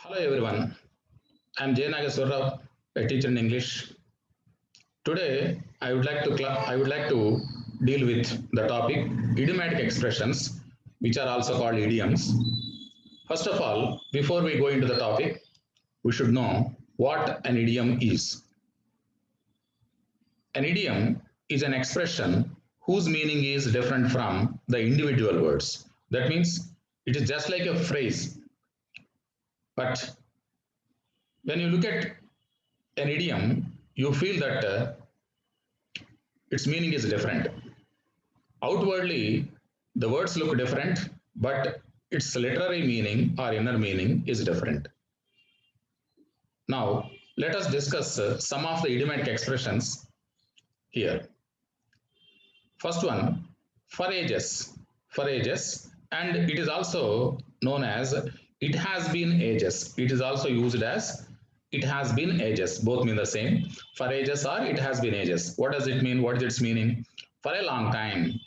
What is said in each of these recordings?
Hello everyone, I am J. Nagaswara, a teacher in English. Today I would like to deal with the topic idiomatic expressions, which are also called idioms. First of all, before we go into the topic, we should know what an idiom is. An idiom is an expression whose meaning is different from the individual words. That means it is just like a phrase, but when you look at an idiom, you feel that its meaning is different. Outwardly, the words look different, but its literary meaning or inner meaning is different. Now, let us discuss some of the idiomatic expressions here. First one, for ages. For ages, and it is also known as it has been ages. It is also used as it has been ages. Both mean the same. For ages or it has been ages. What does it mean? What is its meaning? For a long time.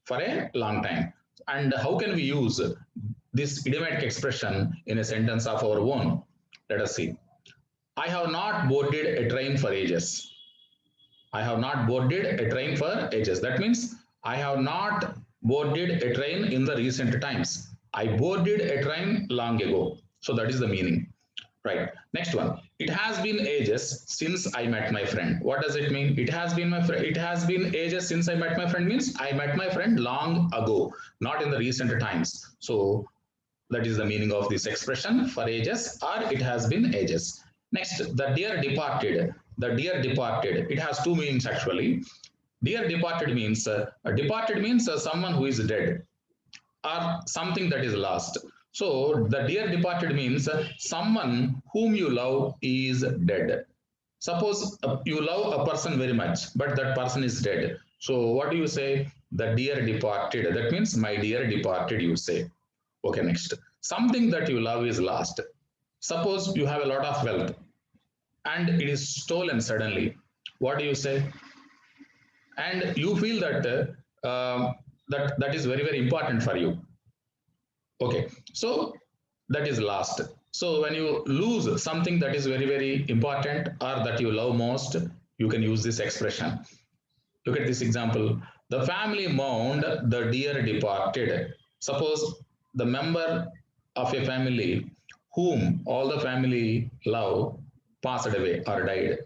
For a long time. And how can we use this idiomatic expression in a sentence of our own? Let us see. I have not boarded a train for ages. I have not boarded a train for ages. That means I have not boarded a train in the recent times. I boarded a train long ago. So that is the meaning. Right. Next one. It has been ages since I met my friend. What does it mean? It has been my friend. It has been ages since I met my friend means I met my friend long ago, not in the recent times. So that is the meaning of this expression, for ages or it has been ages. Next, the dear departed. The dear departed. It has two meanings actually. Dear departed means someone who is dead or something that is lost. So the dear departed means someone whom you love is dead. Suppose you love a person very much, but that person is dead. So what do you say? The dear departed. That means my dear departed, you say. Okay, next. Something that you love is lost. Suppose you have a lot of wealth and it is stolen suddenly. What do you say? And you feel that that is very, very important for you. Okay, so that is lost. So when you lose something that is very, very important or that you love most, you can use this expression. Look at this example. The family mourned the dear departed. Suppose the member of a family whom all the family love passed away or died.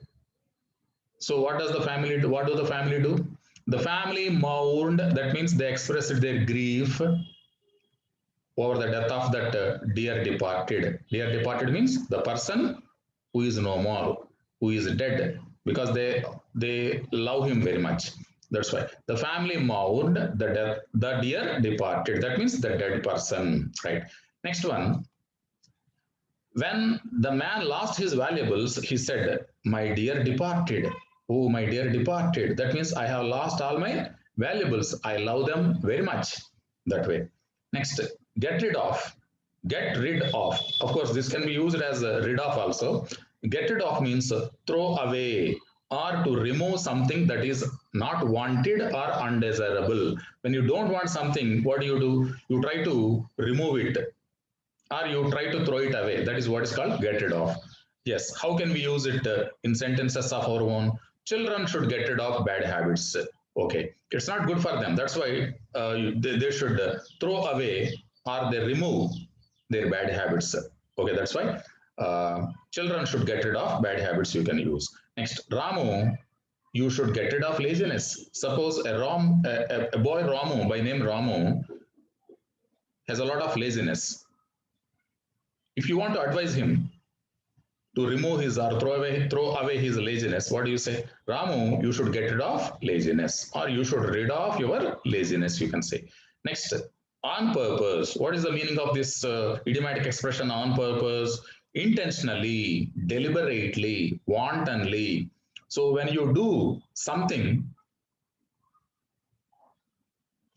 So what does the family do? What do the family do? The family mourned, that means they expressed their grief over the death of that dear departed. Dear departed means the person who is no more, who is dead, because they love him very much. That's why the family mourned the dear departed. That means the dead person, right? Next one. When the man lost his valuables, he said, "My dear departed." Oh, my dear departed. That means I have lost all my valuables. I love them very much. That way. Next, get rid of. Get rid of. Of course, this can be used as rid of also. Get rid of means throw away or to remove something that is not wanted or undesirable. When you don't want something, what do? You try to remove it or you try to throw it away. That is what is called get rid of. Yes, how can we use it in sentences of our own? Children should get rid of bad habits. Okay, it's not good for them. That's why they should throw away or they remove their bad habits. Okay, that's why children should get rid of bad habits you can use. Next, Ramu, you should get rid of laziness. Suppose a boy Ramu by name Ramu has a lot of laziness. If you want to advise him to remove his or throw away his laziness, what do you say? Ramu, you should get rid of laziness, or you should rid of your laziness, you can say. Next, on purpose. What is the meaning of this idiomatic expression on purpose? Intentionally, deliberately, wantonly. So when you do something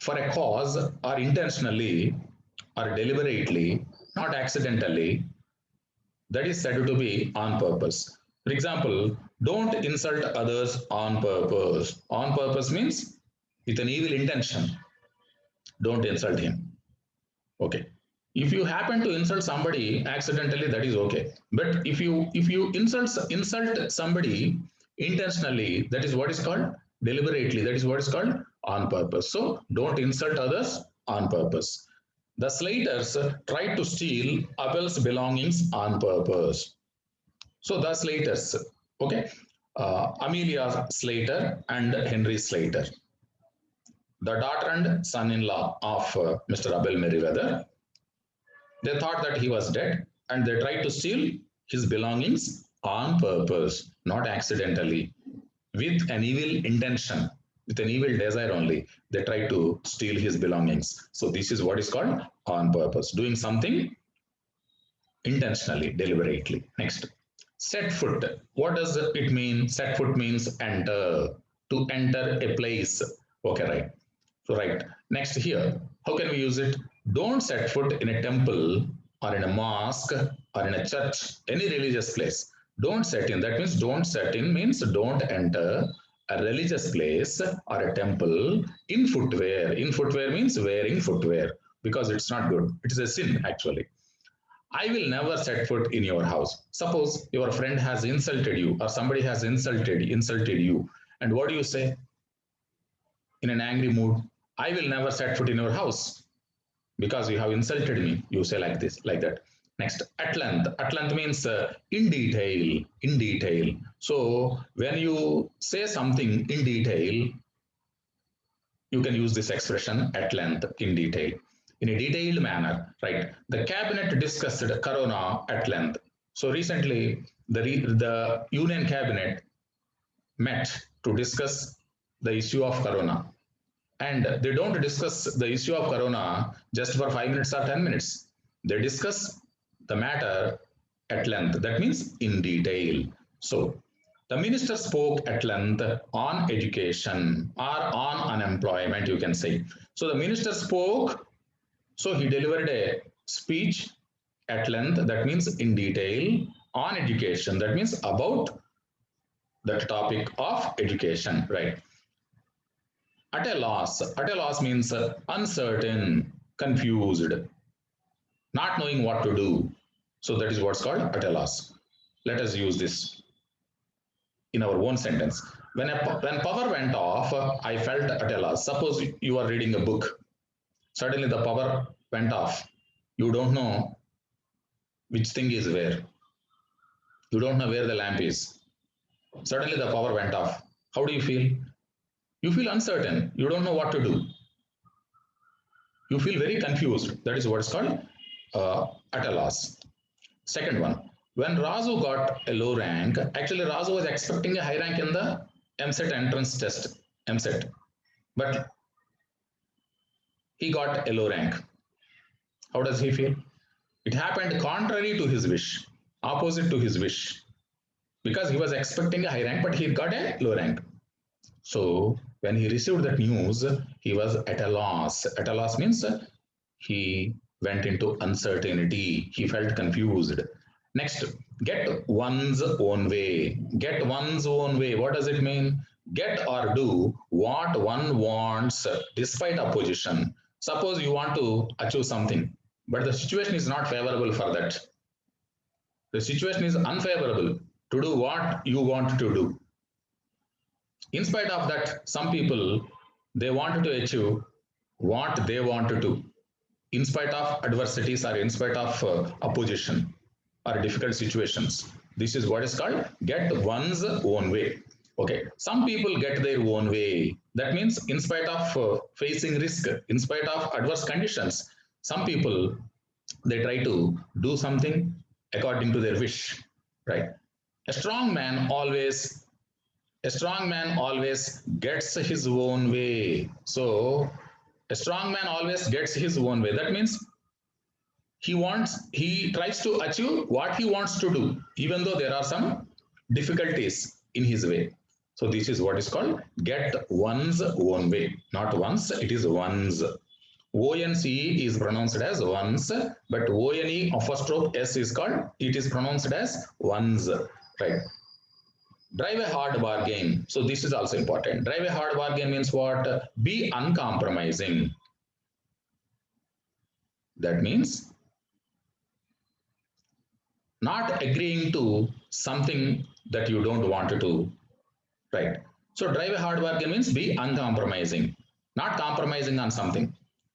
for a cause or intentionally or deliberately, not accidentally, that is said to be on purpose. For example, don't insult others on purpose. On purpose means with an evil intention. Don't insult him. Okay. If you happen to insult somebody accidentally, that is okay. But if you insult somebody intentionally, that is what is called deliberately. That is what is called on purpose. So don't insult others on purpose. The slaters tried to steal Abel's belongings on purpose. So the slaters, okay, Amelia Slater and Henry Slater, the daughter and son-in-law of Mr. Abel Merriweather, they thought that he was dead and they tried to steal his belongings on purpose, not accidentally, with an evil intention, with an evil desire only. They tried to steal his belongings. So this is what is called on purpose, doing something intentionally, deliberately. Next, set foot. What does it mean? Set foot means enter, to enter a place. Okay, right. So right. Next here, how can we use it? Don't set foot in a temple or in a mosque or in a church, any religious place. Don't set in. That means don't set in means don't enter a religious place or a temple in footwear. In footwear means wearing footwear because it's not good. It is a sin actually. I will never set foot in your house. Suppose your friend has insulted you or somebody has insulted you. And what do you say in an angry mood? I will never set foot in your house because you have insulted me. You say like this, like that. Next, at length. At length means in detail, in detail. So when you say something in detail, you can use this expression at length, in detail, in a detailed manner, right? The cabinet discussed Corona at length. So recently, the Union Cabinet met to discuss the issue of Corona. And they don't discuss the issue of Corona just for 5 minutes or 10 minutes. They discuss the matter at length. That means in detail. So the minister spoke at length on education or on unemployment, you can say. So the minister spoke, so he delivered a speech at length, that means in detail, on education, that means about the topic of education, right? At a loss means uncertain, confused, not knowing what to do. So that is what's called at a loss. Let us use this in our own sentence. When power went off, I felt at a loss. Suppose you are reading a book. Suddenly the power went off. You don't know which thing is where. You don't know where the lamp is. Suddenly the power went off. How do you feel? You feel uncertain. You don't know what to do. You feel very confused. That is what's called at a loss. Second one, when Razu got a low rank, actually Razu was expecting a high rank in the MSET entrance test, MSET, but he got a low rank. How does he feel? It happened contrary to his wish, opposite to his wish, because he was expecting a high rank, but he got a low rank. So when he received that news, he was at a loss. At a loss means he went into uncertainty. He felt confused. Next, get one's own way. Get one's own way. What does it mean? Get or do what one wants despite opposition. Suppose you want to achieve something, but the situation is not favorable for that. The situation is unfavorable to do what you want to do. In spite of that, some people, they wanted to achieve what they want to do in spite of adversities or in spite of opposition or difficult situations. This is what is called get one's own way. Okay, some people get their own way. That means in spite of facing risk, in spite of adverse conditions, some people, they try to do something according to their wish, right? A strong man always gets his own way. So a strong man always gets his own way. That means he tries to achieve what he wants to do, even though there are some difficulties in his way. So this is what is called get one's own way. Not once, it is one's. ONCE is pronounced as one's, but ONE apostrophe S is called, it is pronounced as one's, right? Drive a hard bargain. So this is also important. Drive a hard bargain means what? Be uncompromising. That means not agreeing to something that you don't want to do, right? So drive a hard bargain means be uncompromising, not compromising on something.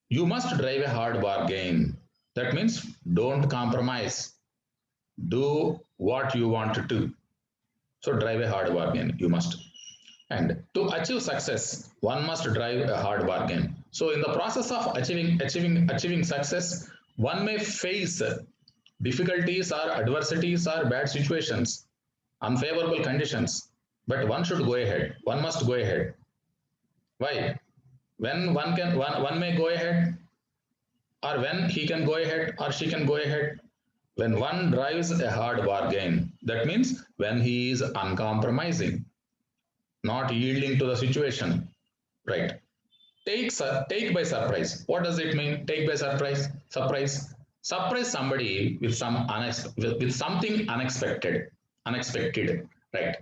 You must drive a hard bargain. That means don't compromise. Do what you want to do. So drive a hard bargain. You must. And to achieve success, one must drive a hard bargain. So in the process of achieving success, one may face difficulties or adversities or bad situations, unfavorable conditions, but one should go ahead. One must go ahead. Why? When one may go ahead, or when he can go ahead or she can go ahead, when one drives a hard bargain. That means when he is uncompromising, not yielding to the situation, right? Take by surprise. What does it mean? Take by surprise. Surprise somebody with with something unexpected, right?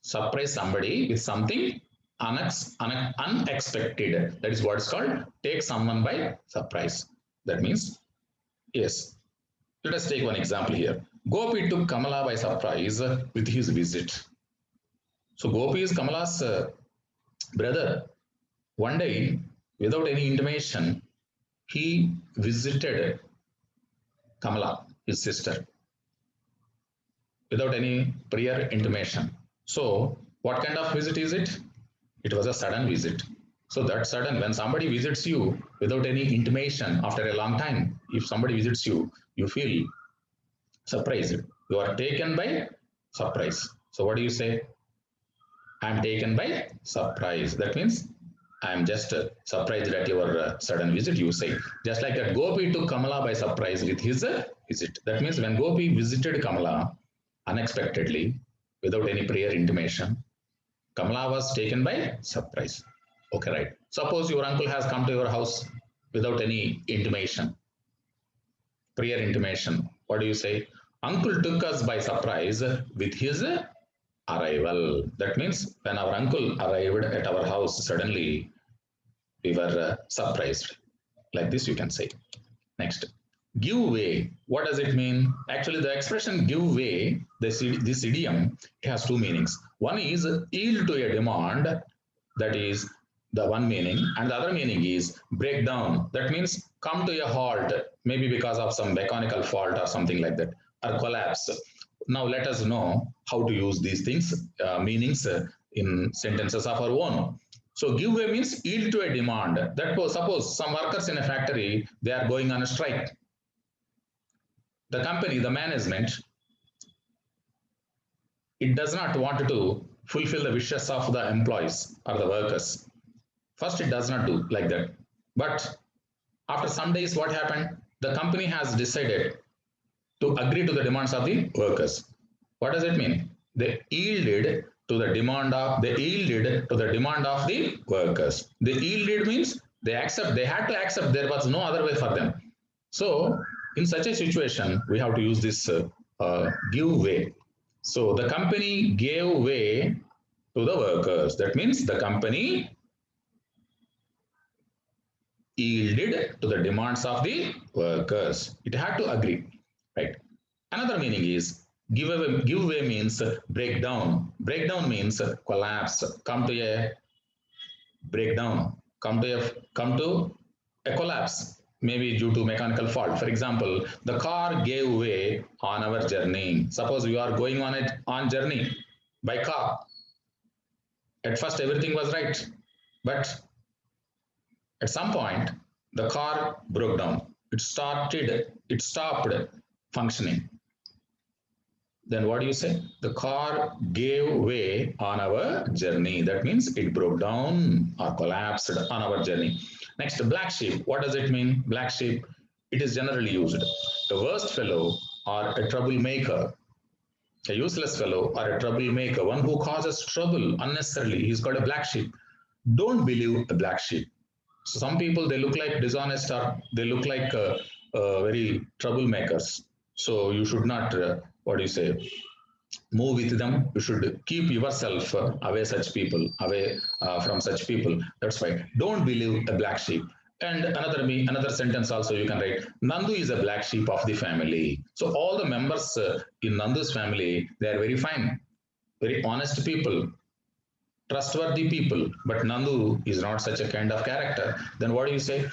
Surprise somebody with something unexpected. That is what it's called. Take someone by surprise. That means, yes. Let us take one example here. Gopi took Kamala by surprise with his visit. So Gopi is Kamala's brother. One day, without any intimation, he visited Kamala, his sister, without any prior intimation. So, what kind of visit is it? It was a sudden visit. So that sudden, when somebody visits you without any intimation after a long time, if somebody visits you, you feel surprised. You are taken by surprise. So what do you say? I am taken by surprise. That means I am just surprised at your sudden visit, you say. Just like that, Gopi took Kamala by surprise with his visit. That means when Gopi visited Kamala unexpectedly, without any prior intimation, Kamala was taken by surprise. Okay, right. Suppose your uncle has come to your house without any intimation, prior intimation. What do you say? Uncle took us by surprise with his arrival. That means when our uncle arrived at our house, suddenly we were surprised. Like this, you can say. Next, give way. What does it mean? Actually, the expression give way, this idiom, it has two meanings. One is yield to a demand, that is the one meaning, and the other meaning is break down. That means come to a halt, maybe because of some mechanical fault or something like that, or collapse. Now let us know how to use these things, meanings in sentences of our own. So give way means yield to a demand. That was, suppose some workers in a factory, they are going on a strike. The company, the management, it does not want to fulfill the wishes of the employees or the workers. First, it does not do like that. But after some days, what happened? The company has decided to agree to the demands of the workers. What does it mean? They yielded to the demand of the workers. They yielded means they had to accept, there was no other way for them. So in such a situation, we have to use this give way. So the company gave way to the workers. That means the company yielded to the demands of the workers. It had to agree, right? Another meaning is give way means break down. Break down means collapse. Come to a breakdown. Come to a collapse. Maybe due to mechanical fault. For example, the car gave way on our journey. Suppose you are going on journey by car. At first, everything was right, but at some point, the car broke down. It stopped functioning. Then what do you say? The car gave way on our journey. That means it broke down or collapsed on our journey. Next, black sheep. What does it mean? Black sheep, it is generally used. The worst fellow or a troublemaker, a useless fellow or a troublemaker, one who causes trouble unnecessarily, he's called a black sheep. Don't believe a black sheep. So some people, they look like dishonest or they look like very troublemakers. So you should not, move with them. You should keep yourself away from such people. That's why don't believe a black sheep. And another sentence also you can write, Nandu is a black sheep of the family. So all the members in Nandu's family, they are very fine, very honest people, trustworthy people. But Nandu is not such a kind of character. Then what do you say?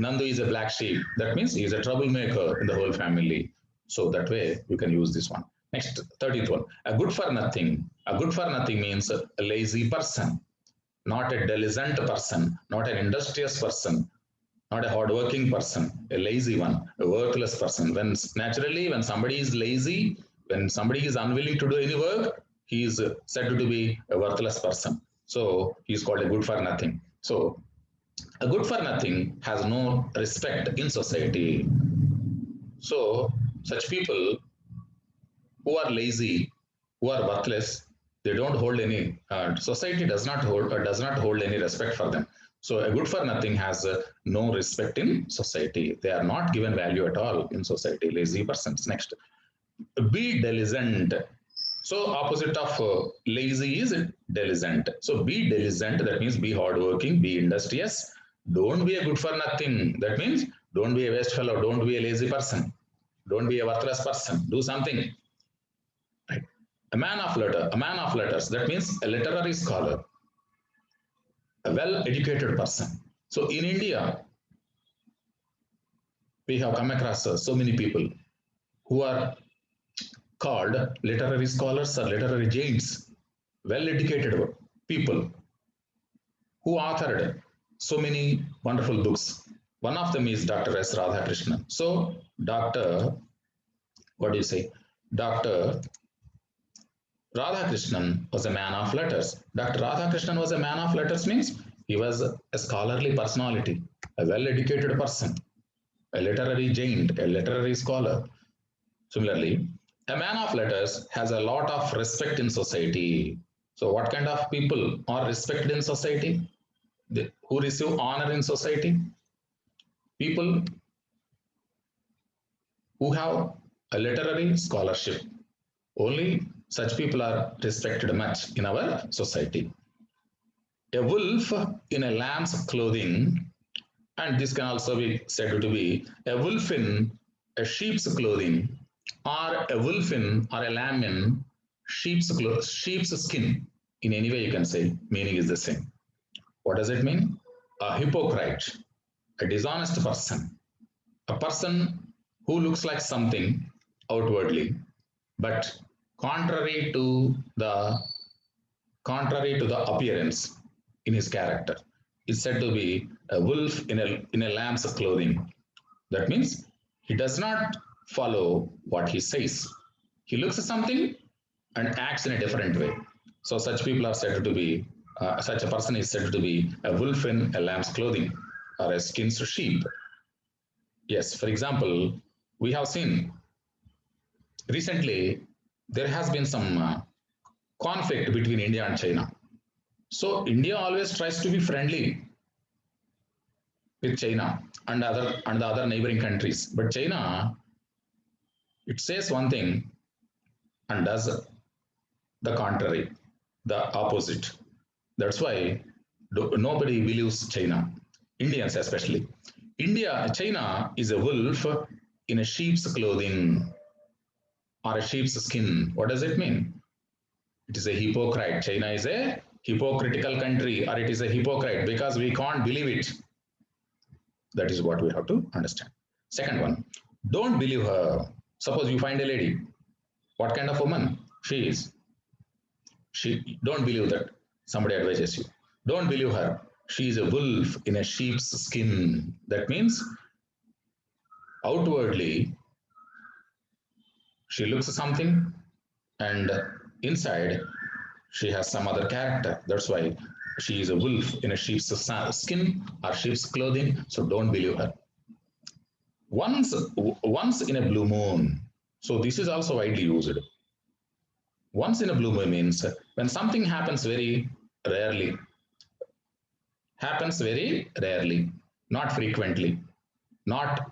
Nandu is a black sheep. That means he is a troublemaker in the whole family. So that way you can use this one. Next, 30th one. A good for nothing. A good for nothing means a lazy person, not a diligent person, not an industrious person, not a hardworking person, a lazy one, a worthless person. When naturally, when somebody is lazy, when somebody is unwilling to do any work, he is said to be a worthless person. So he is called a good for nothing. So a good for nothing has no respect in society. So such people who are lazy, who are worthless, they don't hold any. Society does not hold any respect for them. So a good for nothing has no respect in society. They are not given value at all in society. Lazy persons. Next, be diligent. So opposite of lazy is diligent. So be diligent. That means be hardworking, be industrious. Don't be a good for nothing. That means don't be a waste fellow. Don't be a lazy person. Don't be a worthless person. Do something. Right. A man of letters. That means a literary scholar, a well-educated person. So in India, we have come across so many people who are called literary scholars or literary giants, well-educated people who authored so many wonderful books. One of them is Dr. S. Radhakrishnan. So what do you say? Dr. Radhakrishnan was a man of letters. Dr. Radhakrishnan was a man of letters means he was a scholarly personality, a well-educated person, a literary giant, a literary scholar. Similarly, a man of letters has a lot of respect in society. So what kind of people are respected in society? Who receive honor in society? People who have a literary scholarship. Only such people are respected much in our society. A wolf in a lamb's clothing, and this can also be said to be a wolf in a sheep's clothing, or a wolf in or a lamb in sheep's skin. In any way you can say, meaning is the same. What does it mean? A hypocrite, a dishonest person, a person who looks like something outwardly, but contrary to the appearance in his character, is said to be a wolf in a lamb's clothing. That means he does not follow what he says. He looks at something and acts in a different way. So such people are said to be, such a person is said to be a wolf in a lamb's clothing or a skin sheep. Yes, for example, we have seen recently there has been some conflict between India and China. So India always tries to be friendly with China and the other neighboring countries. But China, it says one thing and does the contrary, the opposite. That's why nobody believes China, Indians especially. China is a wolf in a sheep's clothing or a sheep's skin. What does it mean? It is a hypocrite. China is a hypocritical country, or it is a hypocrite because we can't believe it. That is what we have to understand. Second one, don't believe her. Suppose you find a lady. What kind of woman she is? Don't believe that. Somebody advises you. Don't believe her. She is a wolf in a sheep's skin. That means outwardly she looks something and inside she has some other character. That's why she is a wolf in a sheep's skin or sheep's clothing. So don't believe her. Once in a blue moon. So this is also widely used. Once in a blue moon means when something happens very rarely, not frequently, not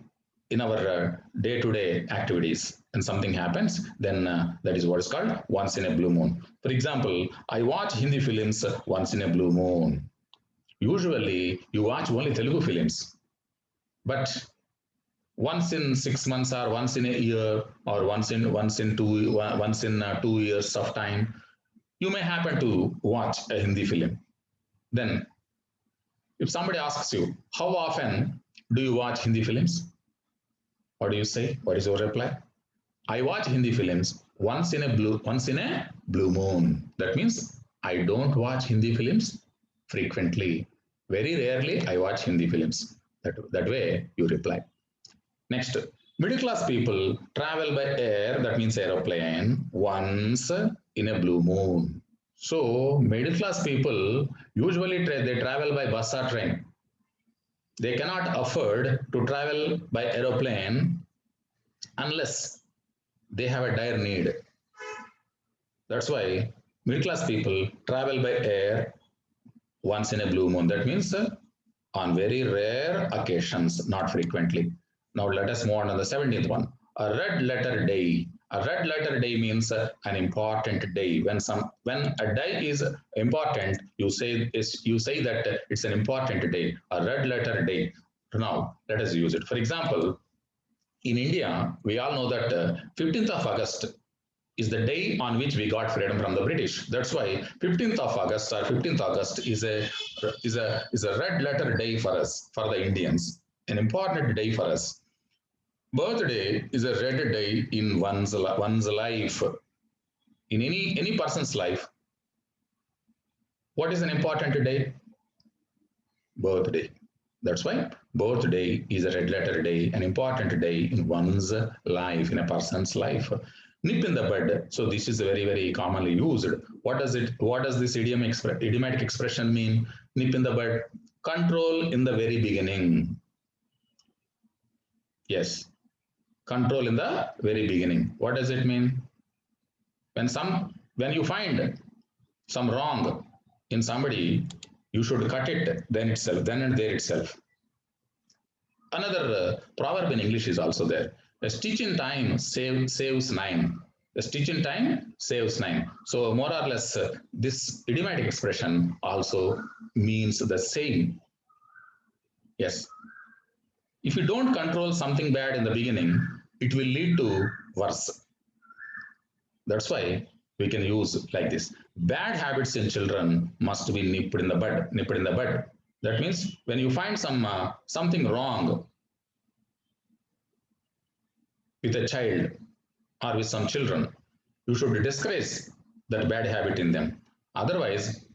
in our day-to-day activities. When something happens, then that is what is called once in a blue moon. For example, I watch Hindi films once in a blue moon. Usually, you watch only Telugu films. But once in 6 months or once in a year or once in 2 years of time, you may happen to watch a Hindi film. Then if somebody asks you, how often do you watch Hindi films? What do you say? What is your reply? I watch Hindi films once in a blue moon. That means I don't watch Hindi films frequently. Very rarely I watch Hindi films. That way you reply. Next, middle class people travel by air, that means aeroplane, once in a blue moon. So middle class people usually they travel by bus or train. They cannot afford to travel by aeroplane unless they have a dire need. That's why middle class people travel by air once in a blue moon. That means on very rare occasions, not frequently. Now let us move on to the 17th one. A red letter day. A red letter day means an important day. When a day is important, you say that it's an important day. A red letter day. Now let us use it. For example, in India, we all know that 15th of August is the day on which we got freedom from the British. That's why 15th of August or 15th August is a red letter day for us, for the Indians, an important day for us. Birthday is a red day in one's life, in any person's life. What is an important day? Birthday. That's why birthday is a red letter day, an important day in one's life, in a person's life. Nip in the bud. So this is very, very commonly used. What does this idiomatic expression mean? Nip in the bud. Control in the very beginning. Yes. Control in the very beginning. What does it mean? When you find some wrong in somebody, you should cut it then and there itself. Another proverb in English is also there. A stitch in time saves nine. A stitch in time saves nine. So more or less, this idiomatic expression also means the same. Yes. If you don't control something bad in the beginning, it will lead to worse. That's why we can use like this. Bad habits in children must be nipped in the bud. Nipped in the bud. That means when you find something wrong with a child or with some children, you should discourage that bad habit in them. Otherwise,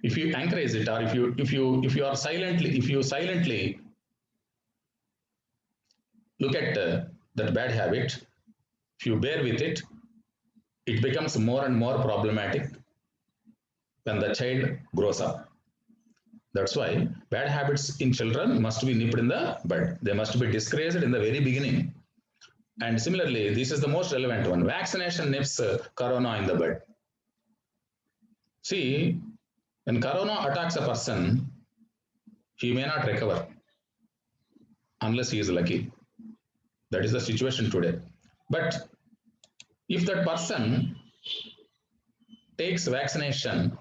if you encourage it, or if you silently look at that bad habit, if you bear with it, it becomes more and more problematic when the child grows up. That's why bad habits in children must be nipped in the bud. They must be discouraged in the very beginning. And similarly, this is the most relevant one. Vaccination nips corona in the bud. See, when corona attacks a person, he may not recover unless he is lucky. That is the situation today. But if that person takes vaccination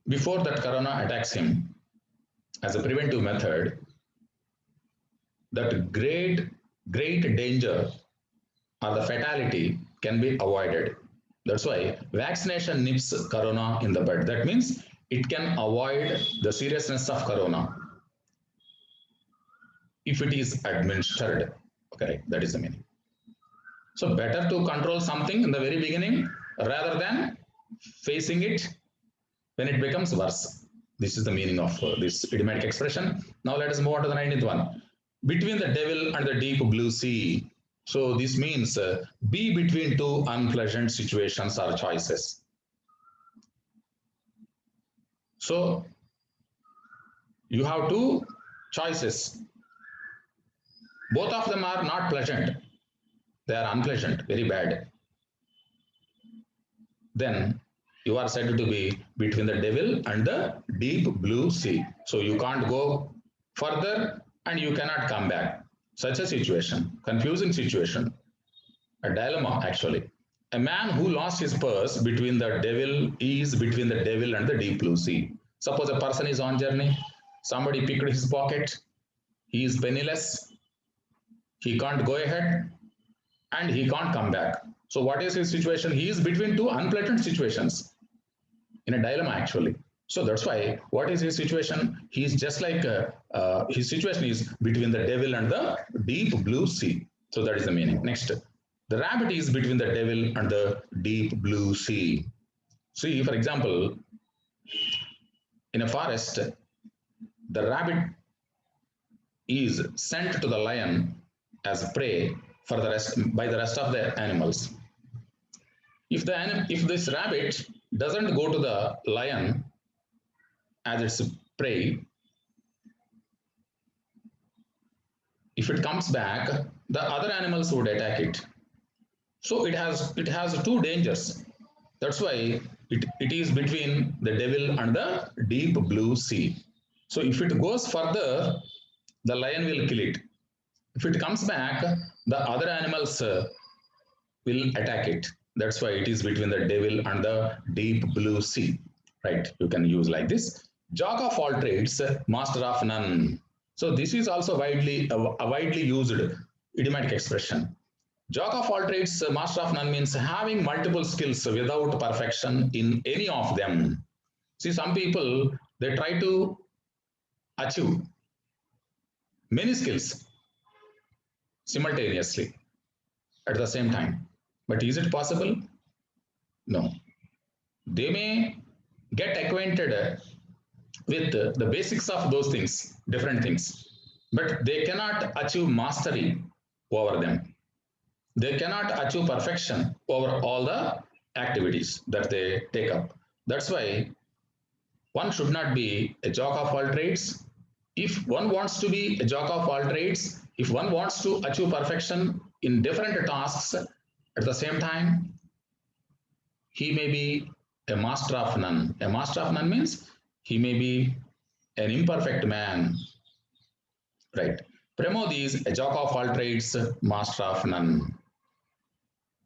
before that corona attacks him as a preventive method, that great danger or the fatality can be avoided. That's why vaccination nips corona in the bud. That means it can avoid the seriousness of corona if it is administered. Okay, that is the meaning. So better to control something in the very beginning rather than facing it when it becomes worse. This is the meaning of this idiomatic expression. Now let us move on to the 19th one. Between the devil and the deep blue sea. So this means be between two unpleasant situations or choices. So you have two choices. Both of them are not pleasant. They are unpleasant, very bad. Then you are said to be between the devil and the deep blue sea. So you can't go further and you cannot come back. Such a situation, confusing situation, a dilemma actually. A man who lost his purse between the devil and the deep blue sea. Suppose a person is on journey, somebody picked his pocket, he is penniless, he can't go ahead, and he can't come back. So what is his situation? He is between two unpleasant situations, in a dilemma actually. So that's why, what is his situation? He is just like, his situation is between the devil and the deep blue sea. So that is the meaning. Next, the rabbit is between the devil and the deep blue sea. See, for example, in a forest, the rabbit is sent to the lion as prey for the rest, by the rest of the animals. If this rabbit doesn't go to the lion as its prey, if it comes back, the other animals would attack it. So it has two dangers. That's why it is between the devil and the deep blue sea. So if it goes further, the lion will kill it. If it comes back, the other animals will attack it. That's why it is between the devil and the deep blue sea. Right? You can use like this. Jack of all trades, master of none. So this is also a widely used idiomatic expression. Jack of all trades, master of none means having multiple skills without perfection in any of them. See, some people, they try to achieve many skills simultaneously at the same time. But is it possible? No. They may get acquainted with the basics of those things, different things, but they cannot achieve mastery over them. They cannot achieve perfection over all the activities that they take up. That's why one should not be a jack of all trades. If one wants to be a jack of all trades, if one wants to achieve perfection in different tasks at the same time, he may be a master of none. A master of none means he may be an imperfect man, right? Pramod is a jack of all trades, master of none.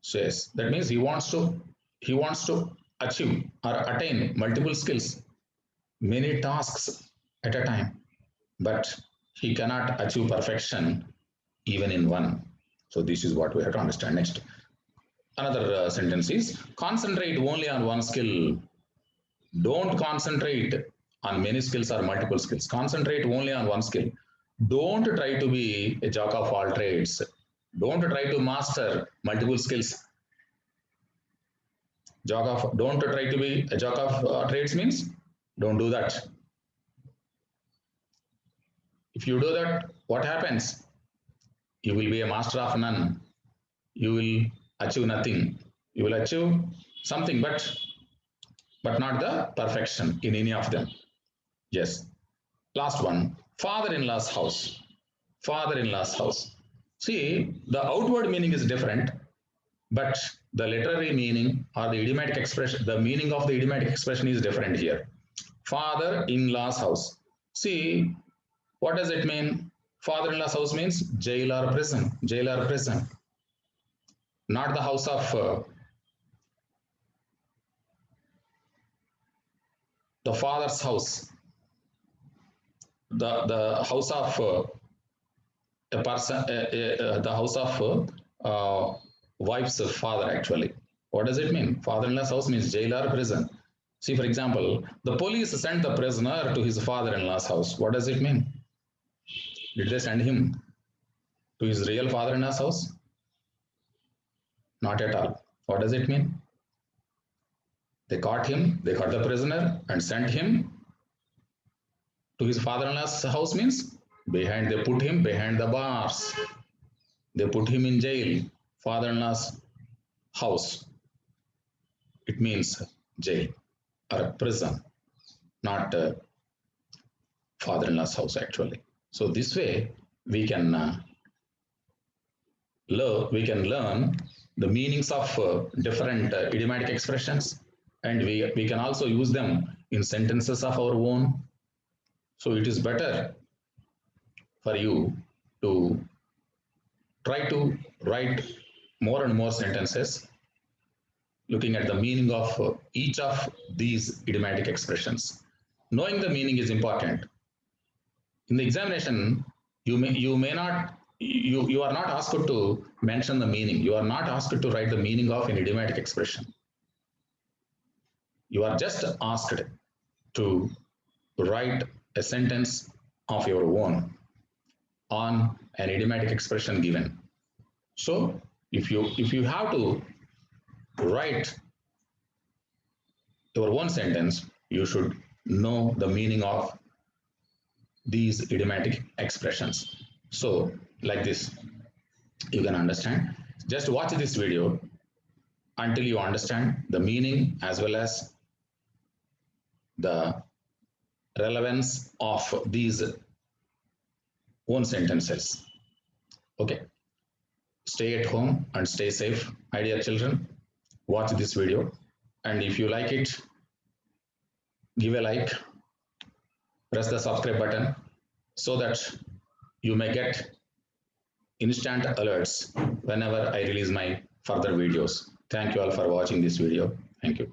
So yes, that means he wants to achieve or attain multiple skills, many tasks at a time, but he cannot achieve perfection even in one. So this is what we have to understand. Next, another sentence is, concentrate only on one skill. Don't concentrate on many skills or multiple skills. Concentrate only on one skill. Don't try to be a jack of all trades. Don't try to master multiple skills. Don't try to be a jack of trades means don't do that. If you do that, what happens? You will be a master of none. You will achieve nothing. You will achieve something, but not the perfection in any of them. Yes. Last one, father-in-law's house. Father-in-law's house. See, the outward meaning is different, but the literary meaning or the idiomatic expression, the meaning of the idiomatic expression is different here. Father-in-law's house. See, what does it mean? Father-in-law's house means jail or prison. Jail or prison. Not the house of the father's house. The house of a person, the house of wife's father actually. What does it mean? Father-in-law's house means jail or prison. See, for example, the police sent the prisoner to his father-in-law's house. What does it mean? Did they send him to his real father-in-law's house? Not at all. What does it mean? They caught him, they caught the prisoner and sent him to his father-in-law's house means they put him behind the bars. They put him in jail. Father-in-law's house. It means jail or prison, not father-in-law's house actually. So this way we can learn the meanings of different idiomatic expressions, and we can also use them in sentences of our own. So it is better for you to try to write more and more sentences looking at the meaning of each of these idiomatic expressions. Knowing the meaning is important. In the examination, you may not you are not asked to mention the meaning. You are not asked to write the meaning of an idiomatic expression. You are just asked to write a sentence of your own on an idiomatic expression given. So if you have to write your own sentence, you should know the meaning of these idiomatic expressions. So like this, you can understand. Just watch this video until you understand the meaning as well as the relevance of these own sentences. Okay. Stay at home and stay safe, my dear children. Watch this video, and if you like it, give a like, press the subscribe button so that you may get instant alerts whenever I release my further videos. Thank you all for watching this video. Thank you.